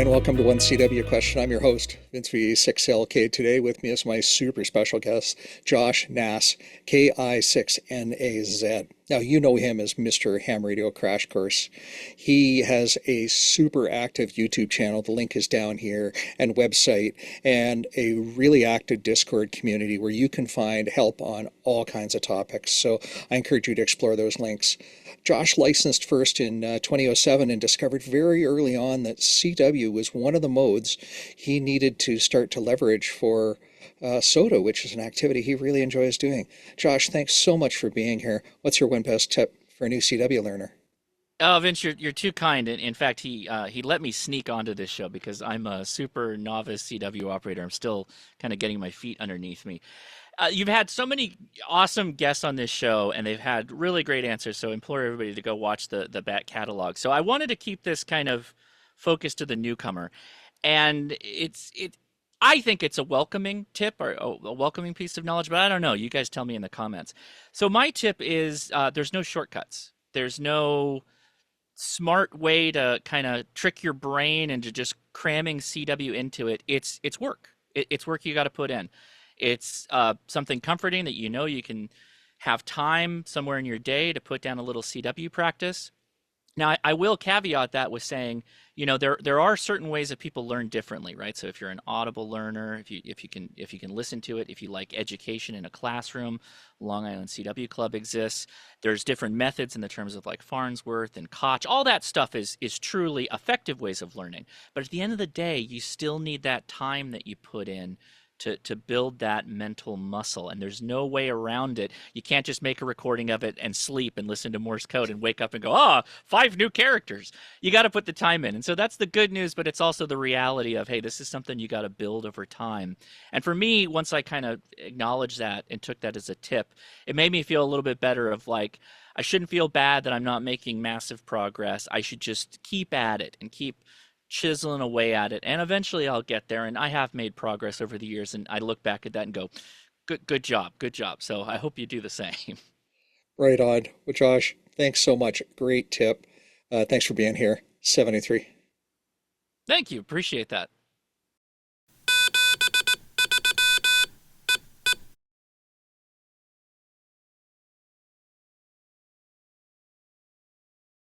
and welcome to One CW Question. I'm your host, Vince V6LK. Today with me is my super special guest, Josh Nass, KI6NAZ. Now, you know him as Mr. Ham Radio Crash Course. He has a super active YouTube channel, the link is down here, and website, and a really active Discord community where you can find help on all kinds of topics. So I encourage you to explore those links. Josh licensed first in 2007 and discovered very early on that CW was one of the modes he needed to start to leverage for SOTA, which is an activity he really enjoys doing. Josh, thanks so much for being here. What's your one best tip for a new CW learner? Oh, Vince, you're too kind. In fact, he let me sneak onto this show because I'm a super novice CW operator. I'm still kind of getting my feet underneath me. You've had so many awesome guests on this show, and they've had really great answers. So I implore everybody to go watch the back catalog. So I wanted to keep this kind of focused to the newcomer, and I think it's a welcoming tip or a welcoming piece of knowledge, but I don't know. You guys tell me in the comments. So my tip is there's no shortcuts. There's no smart way to kind of trick your brain into just cramming CW into it. It's work. It's work you got to put in. It's something comforting that you know you can have time somewhere in your day to put down a little CW practice. Now, I will caveat that with saying, there are certain ways that people learn differently, right? So if you're an audible learner, if you can listen to it, if you like education in a classroom, Long Island CW Club exists. There's different methods in the terms of like Farnsworth and Koch. All that stuff is truly effective ways of learning. But at the end of the day, you still need that time that you put in to build that mental muscle, and there's no way around it. You can't just make a recording of it and sleep and listen to Morse code and wake up and go, 5 new characters. You got to put the time in. And so that's the good news, but it's also the reality of, hey, this is something you got to build over time. And for me, once I kind of acknowledged that and took that as a tip, it made me feel a little bit better of like, I shouldn't feel bad that I'm not making massive progress. I should just keep at it and keep chiseling away at it, and eventually I'll get there. And I have made progress over the years, and I look back at that and go, good job, good job. So I hope you do the same. Right on. Well, Josh, thanks so much. Great tip. Thanks for being here. 73. Thank you, appreciate that.